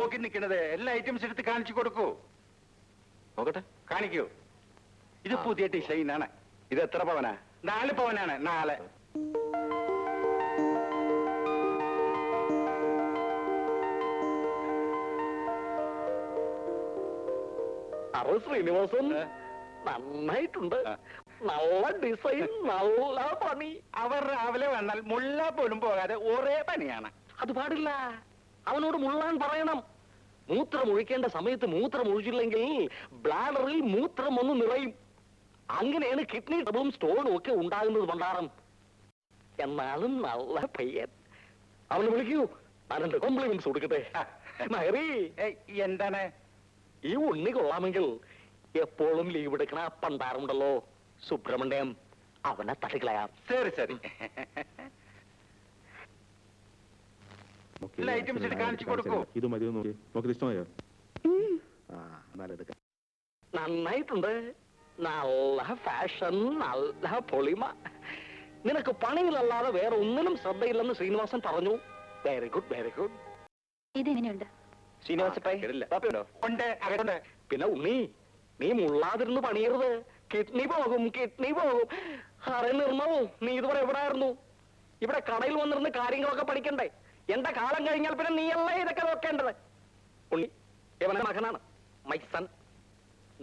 നോക്കി നിൽക്കുന്നത്? എല്ലാ ഐറ്റംസ് എടുത്ത് കാണിച്ചു കൊടുക്കൂ. നോക്കട്ടെ. കാണിക്കൂ. ഇത് പുതിയ ഡിസൈനാണ്. ഇത് എത്ര പവനാ? 4 പവനാണ്. 4. ശ്രീനിവാസൻ നന്നായിട്ടുണ്ട്. നല്ല ഡിസൈൻ, നല്ല പണി. അവർ രാവിലെ വന്നാൽ മുള്ള പോലും പോകാതെ ഒരേ പണിയാണ്. അത് പാടില്ല. അവനോട് മുള്ളാൻ പറയണം. മൂത്രം ഒഴിക്കേണ്ട സമയത്ത് മൂത്രം ഒഴിച്ചില്ലെങ്കിൽ ബ്ലാഡറിൽ മൂത്രം ഒന്ന് നിറയും. അങ്ങനെയാണ് കിഡ്നി ട്രബിളും സ്റ്റോണും ഒക്കെ ഉണ്ടാകുന്നത് പണ്ടാരം. എന്നാലും നല്ല പയ്യൻ. അവനെ വിളിക്കൂ, ഞാനെന്റെ കോംപ്ലിമെന്റ്സ് കൊടുക്കട്ടെ. മഹറി, എന്താണ്? ഈ ഉണ്ണി കൊള്ളാമെങ്കിൽ എപ്പോഴും ലീവ് എടുക്കണ പണ്ടാറുണ്ടല്ലോ സുബ്രഹ്മണ്യം, അവനെ തട്ടിക്കളയാം. ശരി ശരി. ഐറ്റംസ് കാണിച്ചു കൊടുക്കൂ. ഇത് മതി. നോക്കി ഇഷ്ടമായോ? നന്നായിട്ടുണ്ട്. നല്ല ഫാഷൻ, നല്ല പൊളിമ. നിനക്ക് പണിയിലല്ലാതെ വേറെ ഒന്നിനും ശ്രദ്ധയില്ലെന്ന് ശ്രീനിവാസൻ പറഞ്ഞു. Very good, very good. ഇതെങ്ങനെയുണ്ട്? പിന്നെ ഉണ്ണി, നീ മുള്ളാതിരുന്ന് പണിയരുത്. കിഡ്നി പോകും, കിഡ്നി പോകും. അറിഞ്ഞിരുന്നോ നീ ഇതുവരെ എവിടെയായിരുന്നു? ഇവിടെ കടയിൽ വന്നിരുന്ന് കാര്യങ്ങളൊക്കെ പഠിക്കണ്ടേ? എന്റെ കാലം കഴിഞ്ഞാൽ പിന്നെ നീയല്ലേ ഇതൊക്കെ നോക്കേണ്ടത്. ഉണ്ണി ഇവന്റെ മകനാണ്, മൈ സൺ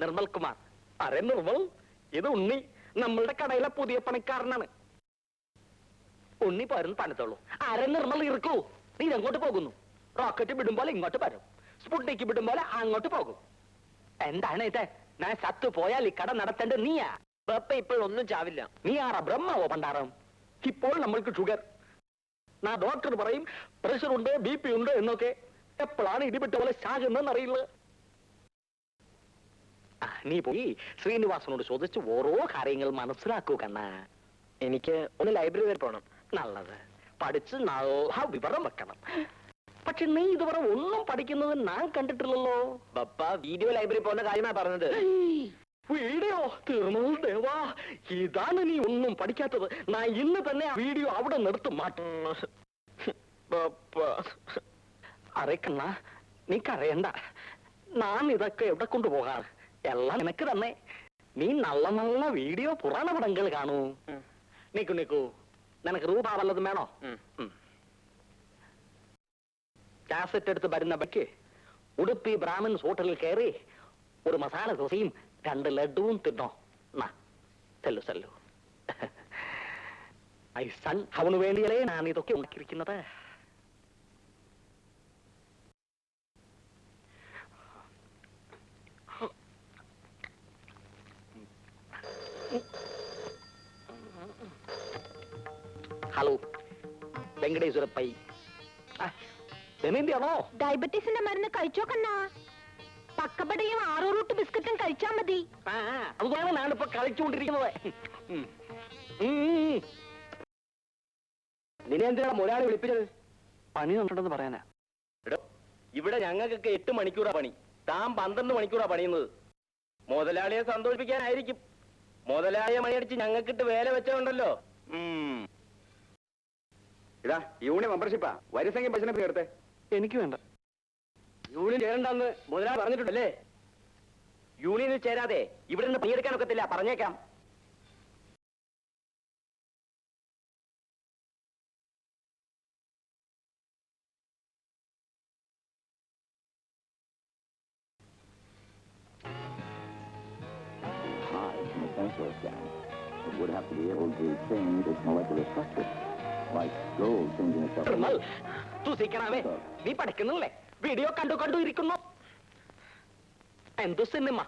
നിർമ്മൽ കുമാർ. അരെ നിർമ്മൽ, ഇത് ഉണ്ണി, നമ്മളുടെ കടയിലെ പുതിയ പണിക്കാരനാണ്. ഉണ്ണി പോരുന്ന് പണിത്തോളൂ. അരെ നിർമ്മൽ ഇറക്കൂ. നീ ഇതെങ്ങോട്ട് പോകുന്നു? റോക്കറ്റ് വിടും പോലെ ഇങ്ങോട്ട് വരും, സ്പുട്നിക്ക് വിടും പോലെ അങ്ങോട്ട് പോകും. എന്താണ് ഇത്? ഞാൻ സത്തു പോയാൽ ഈ കട നടത്തേണ്ടത് നീയാ. ഇപ്പോഴൊന്നും ചാവില്ല. നീ ആറാ ബ്രഹ്മാവോ പണ്ടാരം? ഇപ്പോൾ നമ്മൾക്ക് ഷുഗർ. നാ ഡോക്ടർ പറയും പ്രഷർ ഉണ്ട്, BP ഉണ്ട് എന്നൊക്കെ. എപ്പോഴാണ് ഇടിപെട്ട പോലെ ചാകുന്നെന്ന് അറിയില്ല. നീ പോയി ശ്രീനിവാസനോട് ചോദിച്ച് ഓരോ കാര്യങ്ങൾ മനസ്സിലാക്കൂ കണ്ണ. എനിക്ക് ഒന്ന് ലൈബ്രറി വരെ പോകണം. നല്ലത്. പഠിച്ച് നല്ല വിവരം വെക്കണം. പക്ഷെ നീ ഇതുവരെ ഒന്നും പഠിക്കുന്നത് ഞാൻ കണ്ടിട്ടില്ലല്ലോ. പപ്പ വീഡിയോ ലൈബ്രറി പോകുന്ന കാര്യമാണ് പറഞ്ഞത്. വീഡിയോ തീർന്നു ദേവാ. ഇതാണ് നീ ഒന്നും പഠിക്കാത്തത്. ഞാൻ ഇന്ന് തന്നെ വീഡിയോ അവിടെ നിർത്തും മാറ്റും. അറിയക്കണ്ണ, നീ കരയണ്ട. ഞാൻ ഇതൊക്കെ എവിടെ കൊണ്ടുപോകാം? എല്ലാം നിനക്ക് തന്നെ. നീ നല്ല നല്ല വീഡിയോ പുരാണ പടങ്ങൾ കാണൂ. നിക്കു നിക്കു, നിനക്ക് രൂപ വല്ലതും വേണോ? കാസറ്റ് എടുത്ത് വരുന്ന ബക്ക് ഉടുപ്പി ബ്രാഹ്മിൻസ് ഹോട്ടലിൽ കയറി ഒരു മസാല ദോശയും 2 ലഡുവും തിന്നോ. ചെല്ലു ചെല്ലു. ഐ സൺ, അവന് വേണ്ടിയല്ലേ ഞാൻ ഇതൊക്കെ ഉണ്ടാക്കിയിരിക്കുന്നത്. ഹലോ, വെങ്കടേശ്വര പൈ ാണോ? ഡയബറ്റീസിന്റെ മരുന്ന് കഴിച്ചോ കണ്ണാ? പക്കപ്പടയും 6 റൂട്ട് ബിസ്ക്കറ്റും കഴിച്ചാ മതി. അതുകൊണ്ടാണ് ഞാനിപ്പോ കളിച്ചുകൊണ്ടിരിക്കുന്നത്. നിന്നെ എന്തിനാണ് മുതലാളി വിളിപ്പിച്ചത്? പണി ഉണ്ടെന്ന് പറയാനാ. ഇവിടെ ഞങ്ങൾക്കൊക്കെ 8 മണിക്കൂറാ പണി, താൻ 12 മണിക്കൂറാ പണിയുന്നത്. മുതലാളിയെ സന്തോഷിപ്പിക്കാനായിരിക്കും. മുതലാളിയെ മണിയടിച്ച് ഞങ്ങൾക്കിട്ട് വേല വെച്ചോണ്ടല്ലോ. ഇതാ യൂണിയൻ മെമ്പർഷിപ്പാ. വരിസംഖ്യ ബസ്സിനെ എടുത്തേ. എനിക്ക് വേണ്ട. യൂണിയൻ ചേരണ്ടെന്ന് മുതലാളി പറഞ്ഞിട്ടുണ്ടല്ലേ? യൂണിയനിൽ ചേരാതെ ഇവിടെ നിന്ന് പണിയെടുക്കാനൊക്കത്തില്ല, പറഞ്ഞേക്കാം. It would have to be able to change its molecular structure, like gold changing itself. സൂക്ഷിക്കണമേ, നീ പഠിക്കുന്നില്ലേ? വീഡിയോ കണ്ടു കണ്ടു ഇരിക്കുന്നു. എന്തു സിനിമ?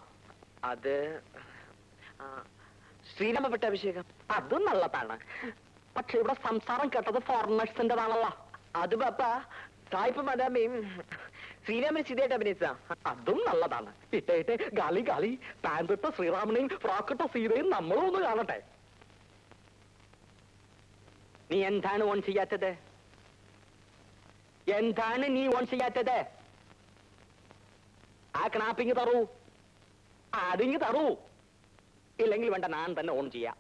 അത് ശ്രീരാമ പട്ടാഭിഷേകം. അതും നല്ലതാണ്. പക്ഷെ ഇവിടെ സംസാരം കേട്ടത് ഫോറിനേഴ്സിന്റെതാണല്ലോ. അത് പപ്പ സായിപ്പ് മദാമയും ശ്രീരാമൻ സീതയായിട്ട് അഭിനയിച്ച. അതും നല്ലതാണ്. ഇട്ടേ ഗാലി ഗാലി പാൻറിട്ട ശ്രീരാമനെയും ഫ്രോക്കിട്ട സീതയും നമ്മളും ഒന്ന് കാണട്ടെ. നീ എന്താണ് ഓൺ ചെയ്യാത്തത്? എന്താണ് നീ ഓൺ ചെയ്യാത്തത്? ആ ക്നാപ്പിങ് തറൂ, അതിങ് തറൂ. ഇല്ലെങ്കിൽ വേണ്ട, ഞാൻ തന്നെ ഓൺ ചെയ്യാം.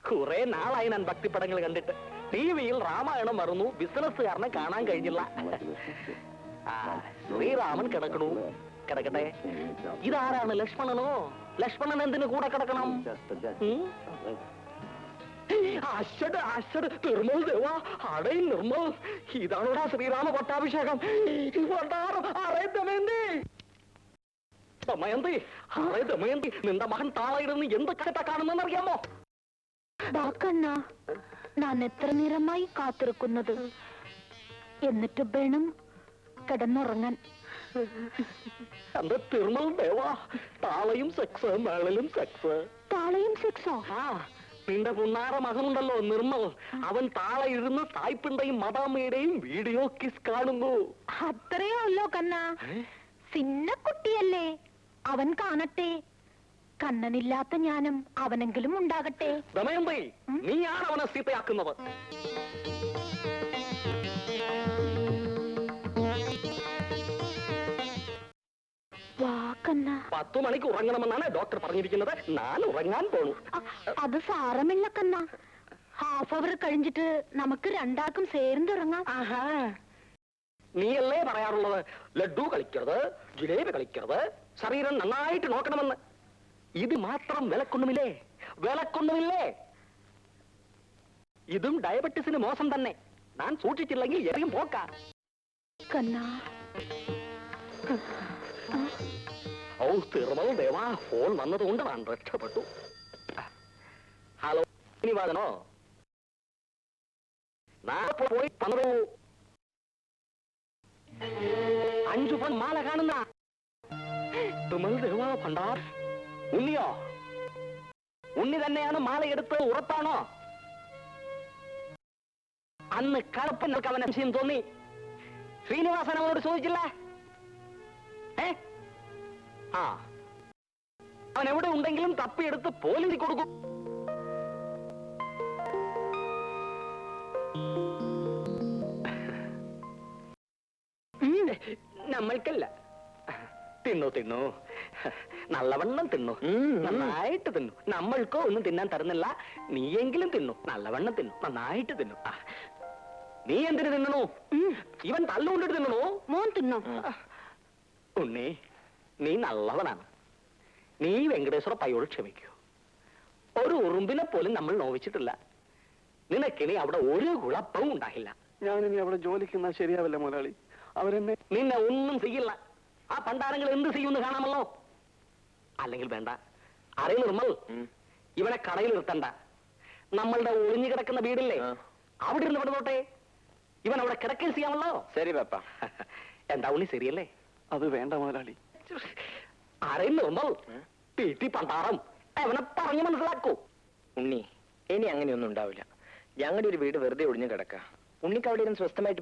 കുറെ നാളായി ഞാൻ ഭക്തിപ്പടങ്ങൾ കണ്ടിട്ട്. TV-യിൽ രാമായണം വരുന്നു, ബിസിനസ്സുകാരനെ കാണാൻ കഴിഞ്ഞില്ല. ശ്രീരാമൻ കിടക്കണു. കിടക്കട്ടെ. ഇതാരാണ്? ലക്ഷ്മണനോ? ലക്ഷ്മണൻ എന്തിനു കൂടെ കിടക്കണം? നിർമ്മൽ ദേവാ, അടേ നിർമ്മൽ, ഇതാണോടാ ശ്രീരാമ പട്ടാഭിഷേകം? ദമയന്തി, ദമയന്തി, നിന്റെ മകൻ താളയിടുന്ന് എന്ത് കഥ കാണുന്നെന്ന് അറിയാമോ? ബാക്കണ്ണ, ഞാൻ എത്ര നേരമായി കാത്തിരിക്കുന്നത്. എന്നിട്ട് വേണം കിടന്നുറങ്ങാൻ. എന്റെ തിരുമൽ ദേവാ, താളയും സെക്സ്, മേളലും സെക്സ്. താളയും സെക്സോ? ആ, നിന്റെ പുന്നാറ മകനുണ്ടല്ലോ നിർമ്മൽ, അവൻ താളയിരുന്ന് തായ്പിണ്ടയും മദാമ്മയുടെയും വീഡിയോ കിസ് കാണുന്നു. അത്രയോ ഉള്ളോ കണ്ണ? സിന്ന കുട്ടിയല്ലേ, അവൻ കാണട്ടെ. കണ്ണനില്ലാത്ത ജ്ഞാനം അവനെങ്കിലും ഉണ്ടാകട്ടെ. ദമയന്തി, നീയാണ് അവനെ സീതയാക്കുന്നത്. വാക്കണ്ണ, 10 മണിക്ക് ഉറങ്ങണമെന്നാണ് ഡോക്ടർ പറഞ്ഞിരിക്കുന്നത്. ഞാൻ ഉറങ്ങാൻ പോണു. അത് സാരമില്ല കണ്ണ. ഹാഫ് അവർ കഴിഞ്ഞിട്ട് നമുക്ക് രണ്ടാൾക്കും ചേർന്നുറങ്ങാം. ആഹാ, നീയല്ലേ പറയാറുള്ളത് ലഡ്ഡു കളിക്കരുത്, ജിലേബി കളിക്കരുത്, ശരീരം നന്നായിട്ട് നോക്കണമെന്ന്. ഇത് മാത്രം വിലക്കൊന്നുമില്ലേ? വിലക്കൊന്നുമില്ലേ? ഇതും ഡയബറ്റീസിന് മോശം തന്നെ. ഞാൻ സൂക്ഷിച്ചില്ലെങ്കിൽ എറിയും പോക്ക. കണ്ണ, ഓ തിരുമൽ ദേവാ, ഫോൺ വന്നതുകൊണ്ട് ഞാൻ രക്ഷപ്പെട്ടു. ഹലോ, ശ്രീനിവാസനോ? നാളെ പോയി പണു 5 പൊൻ മാല കാണുന്ന തിരുമൽ ദേവാ ഭണ്ഡാർ. ഉണ്ണിയോ? ഉണ്ണി തന്നെയാണ് മാലയെടുത്ത് ഉറപ്പാണോ? അന്ന് കളപ്പങ്ങൾക്ക് അവൻ സംശയം തോന്നി. ശ്രീനിവാസൻ അവനോട് ചോദിച്ചില്ല? ആ, അവൻ എവിടെ ഉണ്ടെങ്കിലും തപ്പിയെടുത്ത് പോലീസിൽ കൊടുക്കും. നമ്മൾക്കല്ല. തിന്നു തിന്നു, നല്ലവണ്ണം തിന്നു, നന്നായിട്ട് തിന്നു. നമ്മൾക്കോ ഒന്നും തിന്നാൻ തരുന്നില്ല. നീയെങ്കിലും തിന്നു, നല്ലവണ്ണം തിന്നു, നന്നായിട്ട് തിന്നു. നീ എന്തിനു തിന്നണു? ഇവൻ തല്ലുകൊണ്ടിട്ട് തിന്നണു. മോൻ തിന്നോ? ഉണ്ണി, നീ നല്ലവനാണ്. നീ വെങ്കടേശ്വര പയ്യോട് ക്ഷമിക്കൂ. ഒരു ഉറുമ്പിനെ പോലും നമ്മൾ നോവിച്ചിട്ടില്ല. നിനക്കിനി അവിടെ ഒരു കുഴപ്പവും ഉണ്ടാകില്ല. ഞാനിനി അവിടെ ജോലിക്കുന്ന ശരിയാവില്ല മുതലാളി. അവരെന്നെ നിന്നെ ഒന്നും ചെയ്യില്ല. ആ പണ്ടാരങ്ങൾ എന്ത് ചെയ്യുമെന്ന് കാണാമല്ലോ. അല്ലെങ്കിൽ വേണ്ട. അറിയ നിർമ്മൽ, ഇവനെ കടയിൽ നിർത്തണ്ട. നമ്മളുടെ ഒളിഞ്ഞു കിടക്കുന്ന വീടില്ലേ, അവിടെ ഇരുന്ന് വിടുന്നോട്ടെ. ഇവൻ അവിടെ കിടക്കുകയും ചെയ്യാമല്ലോ. ശരി പാപ്പ. എന്താ ഉണ്ണി, ശരിയല്ലേ? അത് വേണ്ട മുതലാളി. അറിയ നിർമ്മൽ, തീറ്റി പണ്ടാറം, അവനെ പറഞ്ഞു മനസ്സിലാക്കൂ. ഉണ്ണി, ഇനി അങ്ങനെയൊന്നും ഉണ്ടാവില്ല. ഞങ്ങളുടെ ഒരു വീട് വെറുതെ ഒഴിഞ്ഞു കിടക്ക. ഉണ്ണിക്ക് അവിടെ ഇരുന്ന് സ്വസ്ഥമായിട്ട്